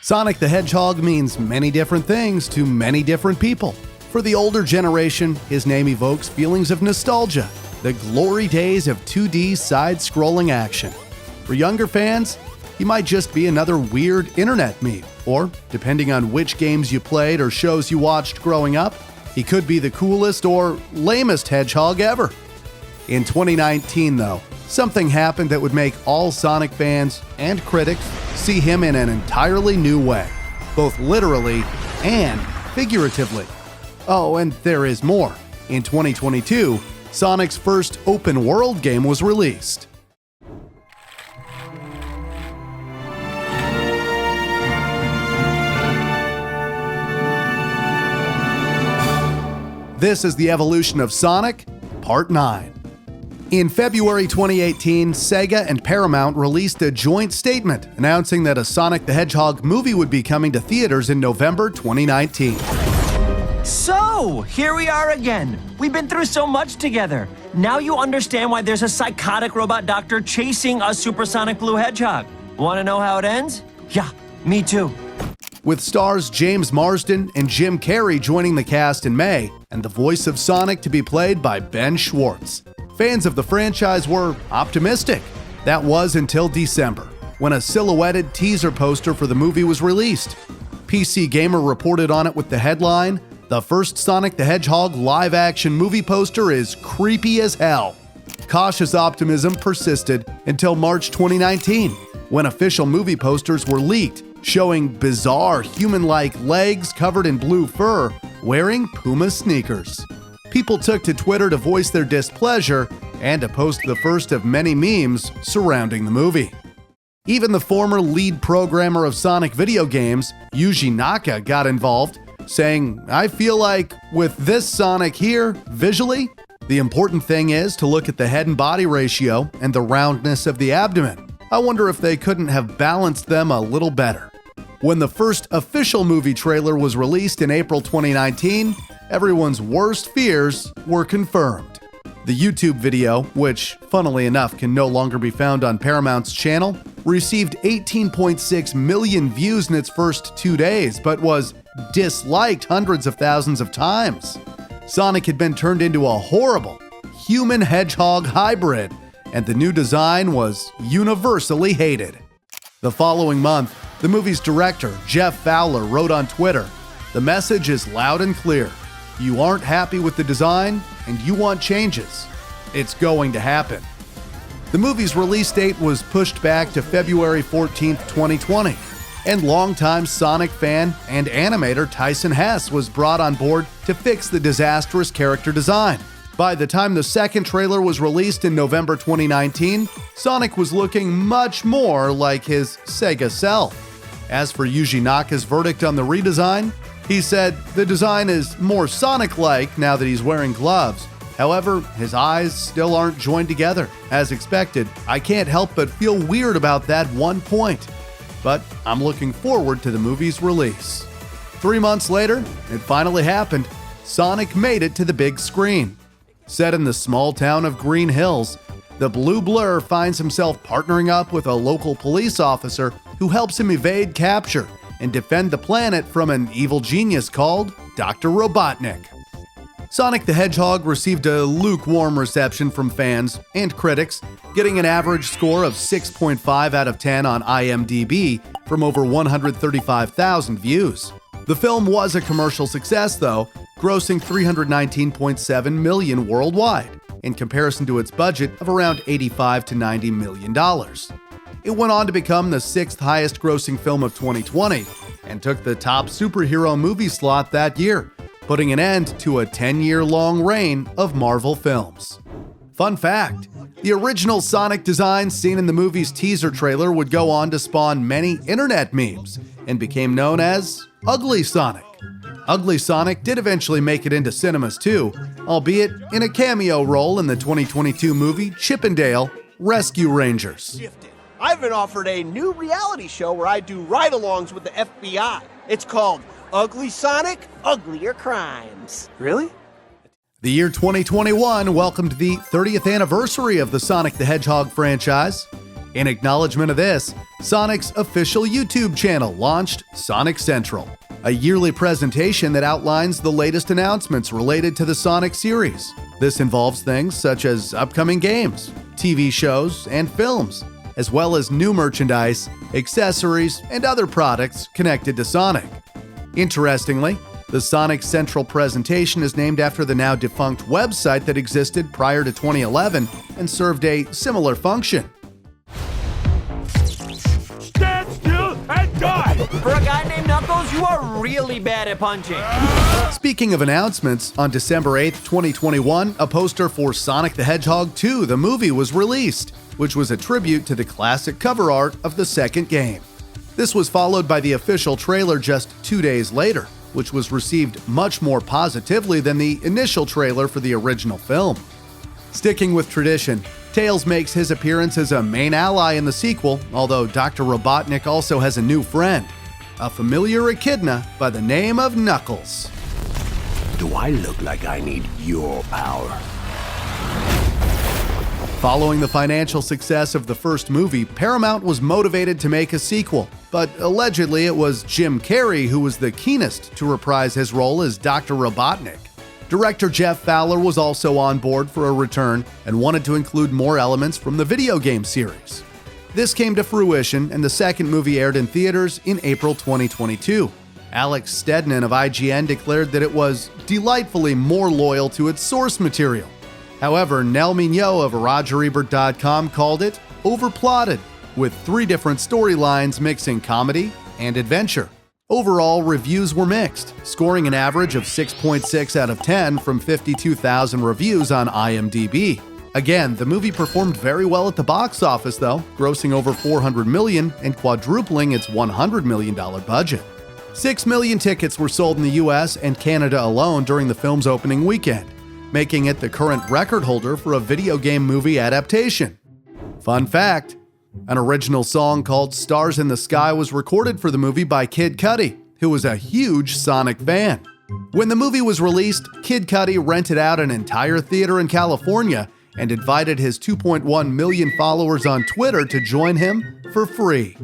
Sonic the Hedgehog means many different things to many different people. For the older generation, his name evokes feelings of nostalgia, the glory days of 2D side-scrolling action. For younger fans, he might just be another weird internet meme, or, depending on which games you played or shows you watched growing up, he could be the coolest or lamest hedgehog ever. In 2019, though, something happened that would make all Sonic fans and critics see him in an entirely new way, both literally and figuratively. Oh, and there is more. In 2022, Sonic's first open-world game was released. This is the evolution of Sonic, Part 9. In February 2018, Sega and Paramount released a joint statement announcing that a Sonic the Hedgehog movie would be coming to theaters in November 2019. So, here we are again. We've been through so much together. Now you understand why there's a psychotic robot doctor chasing a supersonic blue hedgehog. Want to know how it ends? Yeah, me too. With stars James Marsden and Jim Carrey joining the cast in May, and the voice of Sonic to be played by Ben Schwartz. Fans of the franchise were optimistic. That was until December, when a silhouetted teaser poster for the movie was released. PC Gamer reported on it with the headline, "The first Sonic the Hedgehog live-action movie poster is creepy as hell." Cautious optimism persisted until March 2019, when official movie posters were leaked, showing bizarre human-like legs covered in blue fur, wearing Puma sneakers. People took to Twitter to voice their displeasure and to post the first of many memes surrounding the movie. Even the former lead programmer of Sonic video games, Yuji Naka, got involved, saying, "I feel like with this Sonic here, visually, the important thing is to look at the head and body ratio and the roundness of the abdomen. I wonder if they couldn't have balanced them a little better." When the first official movie trailer was released in April 2019, everyone's worst fears were confirmed. The YouTube video, which, funnily enough, can no longer be found on Paramount's channel, received 18.6 million views in its first 2 days, but was disliked hundreds of thousands of times. Sonic had been turned into a horrible human-hedgehog hybrid, and the new design was universally hated. The following month, the movie's director, Jeff Fowler, wrote on Twitter, "The message is loud and clear. You aren't happy with the design, and you want changes. It's going to happen." The movie's release date was pushed back to February 14th, 2020, and longtime Sonic fan and animator Tyson Hesse was brought on board to fix the disastrous character design. By the time the second trailer was released in November 2019, Sonic was looking much more like his Sega self. As for Yuji Naka's verdict on the redesign, he said, "The design is more Sonic-like now that he's wearing gloves. However, his eyes still aren't joined together. As expected, I can't help but feel weird about that one point. But I'm looking forward to the movie's release." 3 months later, it finally happened. Sonic made it to the big screen. Set in the small town of Green Hills, the Blue Blur finds himself partnering up with a local police officer who helps him evade capture and defend the planet from an evil genius called Dr. Robotnik. Sonic the Hedgehog received a lukewarm reception from fans and critics, getting an average score of 6.5 out of 10 on IMDb from over 135,000 views. The film was a commercial success, though, grossing $319.7 million worldwide, in comparison to its budget of around $85 to $90 million. It went on to become the 6th highest grossing film of 2020, and took the top superhero movie slot that year, putting an end to a 10-year-long reign of Marvel films. Fun fact, the original Sonic design seen in the movie's teaser trailer would go on to spawn many internet memes, and became known as Ugly Sonic. Ugly Sonic did eventually make it into cinemas too, albeit in a cameo role in the 2022 movie Chippendale Rescue Rangers. I've been offered a new reality show where I do ride-alongs with the FBI. It's called Ugly Sonic, Uglier Crimes. Really? The year 2021 welcomed the 30th anniversary of the Sonic the Hedgehog franchise. In acknowledgement of this, Sonic's official YouTube channel launched Sonic Central, a yearly presentation that outlines the latest announcements related to the Sonic series. This involves things such as upcoming games, TV shows, and films, as well as new merchandise, accessories, and other products connected to Sonic. Interestingly, the Sonic Central presentation is named after the now defunct website that existed prior to 2011 and served a similar function. Stand still and die! For a guy named Knuckles, you are really bad at punching. Speaking of announcements, on December 8th, 2021, a poster for Sonic the Hedgehog 2, the movie, was released, which was a tribute to the classic cover art of the second game. This was followed by the official trailer just 2 days later, which was received much more positively than the initial trailer for the original film. Sticking with tradition, Tails makes his appearance as a main ally in the sequel, although Dr. Robotnik also has a new friend, a familiar echidna by the name of Knuckles. Do I look like I need your power? Following the financial success of the first movie, Paramount was motivated to make a sequel, but allegedly it was Jim Carrey who was the keenest to reprise his role as Dr. Robotnik. Director Jeff Fowler was also on board for a return and wanted to include more elements from the video game series. This came to fruition, and the second movie aired in theaters in April 2022. Alex Stedman of IGN declared that it was delightfully more loyal to its source material. However, Nell Mignot of RogerEbert.com called it overplotted, with 3 different storylines mixing comedy and adventure. Overall, reviews were mixed, scoring an average of 6.6 out of 10 from 52,000 reviews on IMDb. Again, the movie performed very well at the box office though, grossing over $400 million and quadrupling its $100 million budget. 6 million tickets were sold in the US and Canada alone during the film's opening weekend, making it the current record holder for a video game movie adaptation. Fun fact, an original song called Stars in the Sky was recorded for the movie by Kid Cudi, who was a huge Sonic fan. When the movie was released, Kid Cudi rented out an entire theater in California and invited his 2.1 million followers on Twitter to join him for free.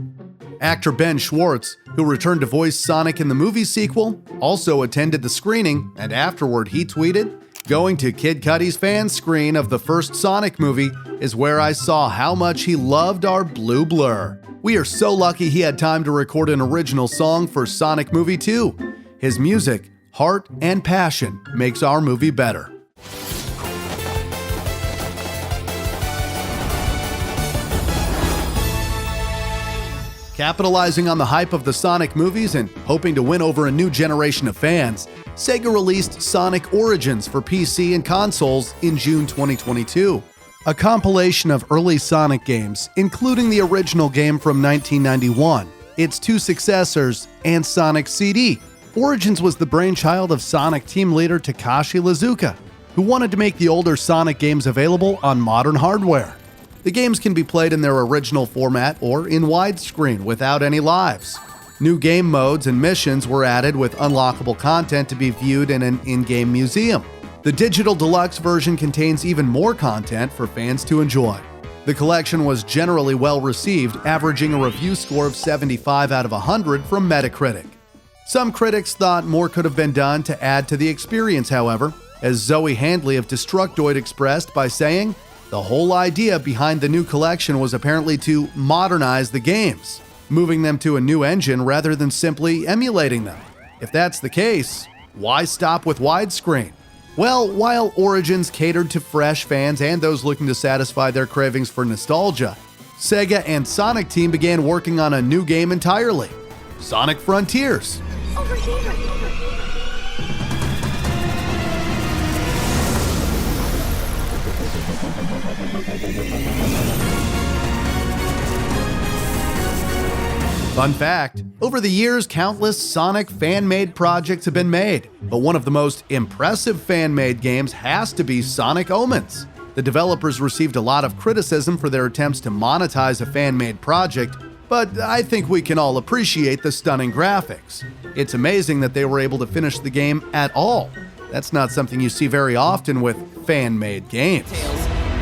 Actor Ben Schwartz, who returned to voice Sonic in the movie sequel, also attended the screening, and afterward he tweeted, "Going to Kid Cudi's fan screen of the first Sonic movie is where I saw how much he loved our blue blur. We are so lucky he had time to record an original song for Sonic Movie 2. His music, heart, and passion makes our movie better." Capitalizing on the hype of the Sonic movies and hoping to win over a new generation of fans, Sega released Sonic Origins for PC and consoles in June 2022. A compilation of early Sonic games, including the original game from 1991, its 2 successors, and Sonic CD. Origins was the brainchild of Sonic team leader Takashi Iizuka, who wanted to make the older Sonic games available on modern hardware. The games can be played in their original format or in widescreen without any lives. New game modes and missions were added with unlockable content to be viewed in an in-game museum. The digital deluxe version contains even more content for fans to enjoy. The collection was generally well received, averaging a review score of 75 out of 100 from Metacritic. Some critics thought more could have been done to add to the experience, however, as Zoe Handley of Destructoid expressed by saying, "The whole idea behind the new collection was apparently to modernize the games, moving them to a new engine rather than simply emulating them. If that's the case, why stop with widescreen?" Well, while Origins catered to fresh fans and those looking to satisfy their cravings for nostalgia, Sega and Sonic Team began working on a new game entirely, Sonic Frontiers. Over here. Fun fact, over the years, countless Sonic fan-made projects have been made, but one of the most impressive fan-made games has to be Sonic Omens. The developers received a lot of criticism for their attempts to monetize a fan-made project, but I think we can all appreciate the stunning graphics. It's amazing that they were able to finish the game at all. That's not something you see very often with fan-made games.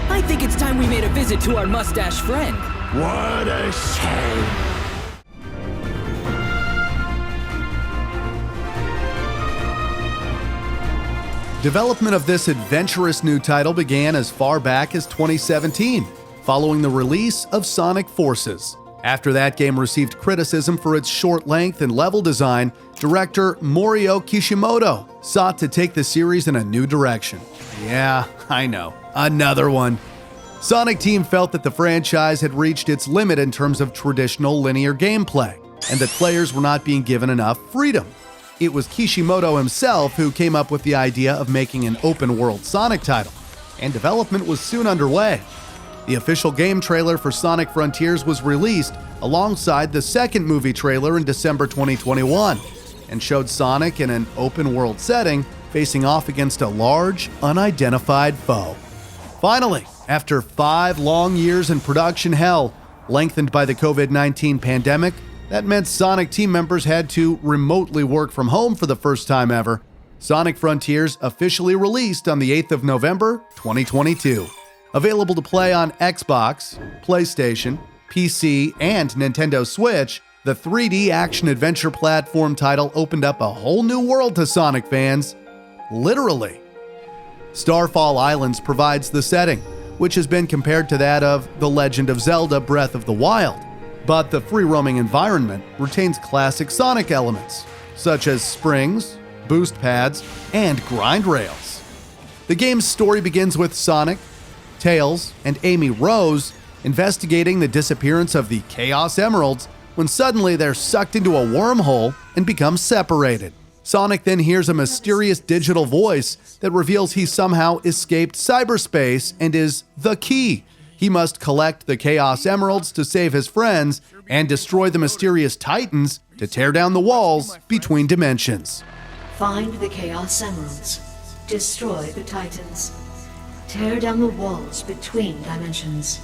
I think it's time we made a visit to our mustache friend. What a shame. Development of this adventurous new title began as far back as 2017, following the release of Sonic Forces. After that game received criticism for its short length and level design, director Morio Kishimoto sought to take the series in a new direction. Yeah, I know, another one. Sonic Team felt that the franchise had reached its limit in terms of traditional linear gameplay, and that players were not being given enough freedom. It was Kishimoto himself who came up with the idea of making an open-world Sonic title, and development was soon underway. The official game trailer for Sonic Frontiers was released alongside the second movie trailer in December 2021, and showed Sonic in an open-world setting facing off against a large, unidentified foe. Finally, after 5 long years in production hell, lengthened by the COVID-19 pandemic, that meant Sonic team members had to remotely work from home for the first time ever. Sonic Frontiers officially released on the 8th of November, 2022. Available to play on Xbox, PlayStation, PC, and Nintendo Switch, the 3D action-adventure platform title opened up a whole new world to Sonic fans. Literally. Starfall Islands provides the setting, which has been compared to that of The Legend of Zelda: Breath of the Wild. But the free-roaming environment retains classic Sonic elements, such as springs, boost pads, and grind rails. The game's story begins with Sonic, Tails, and Amy Rose investigating the disappearance of the Chaos Emeralds when suddenly they're sucked into a wormhole and become separated. Sonic then hears a mysterious digital voice that reveals he somehow escaped cyberspace and is the key. He must collect the Chaos Emeralds to save his friends and destroy the mysterious Titans to tear down the walls between dimensions. Find the Chaos Emeralds. Destroy the Titans. Tear down the walls between dimensions.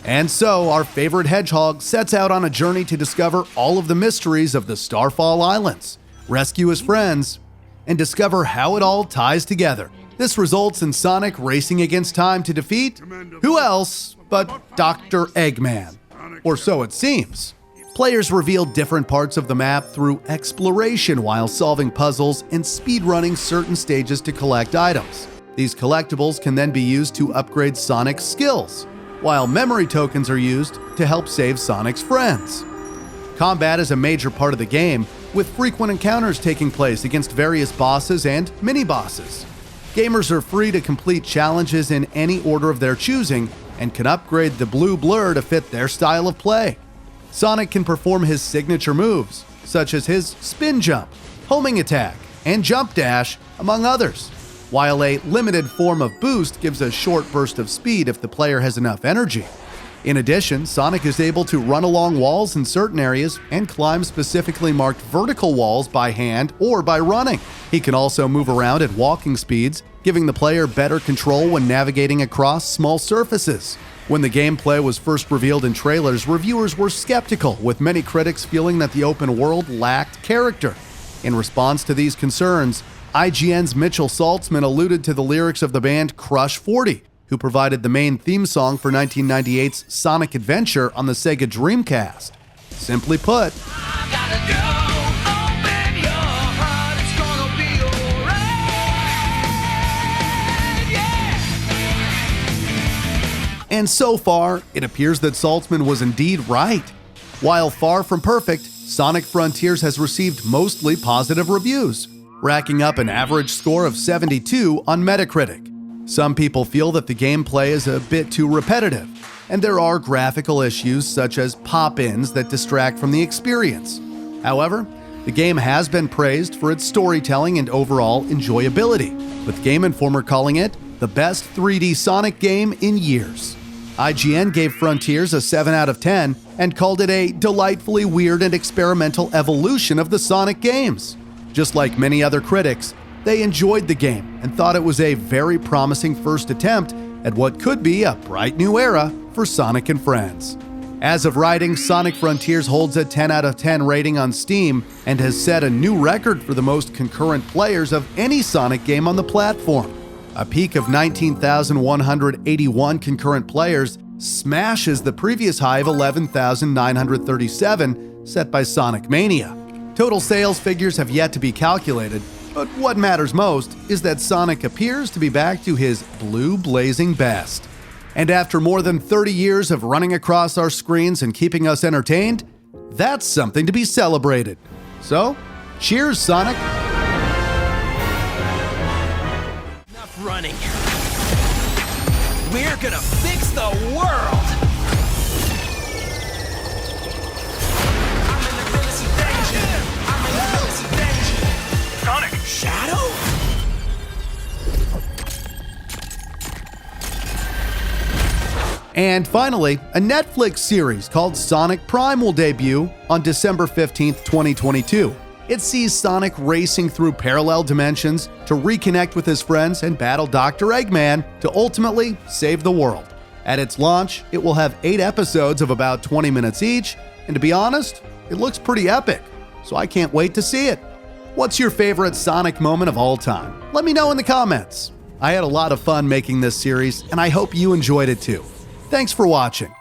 And so, our favorite hedgehog sets out on a journey to discover all of the mysteries of the Starfall Islands, rescue his friends, and discover how it all ties together. This results in Sonic racing against time to defeat who else but Dr. Eggman? Or so it seems. Players reveal different parts of the map through exploration while solving puzzles and speedrunning certain stages to collect items. These collectibles can then be used to upgrade Sonic's skills, while memory tokens are used to help save Sonic's friends. Combat is a major part of the game, with frequent encounters taking place against various bosses and mini-bosses. Gamers are free to complete challenges in any order of their choosing and can upgrade the blue blur to fit their style of play. Sonic can perform his signature moves, such as his spin jump, homing attack, and jump dash, among others, while a limited form of boost gives a short burst of speed if the player has enough energy. In addition, Sonic is able to run along walls in certain areas and climb specifically marked vertical walls by hand or by running. He can also move around at walking speeds, giving the player better control when navigating across small surfaces. When the gameplay was first revealed in trailers, reviewers were skeptical, with many critics feeling that the open world lacked character. In response to these concerns, IGN's Mitchell Saltzman alluded to the lyrics of the band Crush 40, who provided the main theme song for 1998's Sonic Adventure on the Sega Dreamcast. Simply put, and so far, it appears that Saltzman was indeed right. While far from perfect, Sonic Frontiers has received mostly positive reviews, racking up an average score of 72 on Metacritic. Some people feel that the gameplay is a bit too repetitive, and there are graphical issues such as pop-ins that distract from the experience. However, the game has been praised for its storytelling and overall enjoyability, with Game Informer calling it the best 3D Sonic game in years. IGN gave Frontiers a 7 out of 10 and called it a delightfully weird and experimental evolution of the Sonic games. Just like many other critics, they enjoyed the game and thought it was a very promising first attempt at what could be a bright new era for Sonic and Friends. As of writing, Sonic Frontiers holds a 10 out of 10 rating on Steam and has set a new record for the most concurrent players of any Sonic game on the platform. A peak of 19,181 concurrent players smashes the previous high of 11,937 set by Sonic Mania. Total sales figures have yet to be calculated, but what matters most is that Sonic appears to be back to his blue blazing best. And after more than 30 years of running across our screens and keeping us entertained, that's something to be celebrated. So, cheers, Sonic! Enough running. We're gonna fix the world! I'm in the realest of danger. I'm in the realest of danger. Sonic! Shadow? And finally, a Netflix series called Sonic Prime will debut on December 15th, 2022. It sees Sonic racing through parallel dimensions to reconnect with his friends and battle Dr. Eggman to ultimately save the world. At its launch, it will have 8 episodes of about 20 minutes each, and to be honest, it looks pretty epic, so I can't wait to see it. What's your favorite Sonic moment of all time? Let me know in the comments. I had a lot of fun making this series, and I hope you enjoyed it too. Thanks for watching.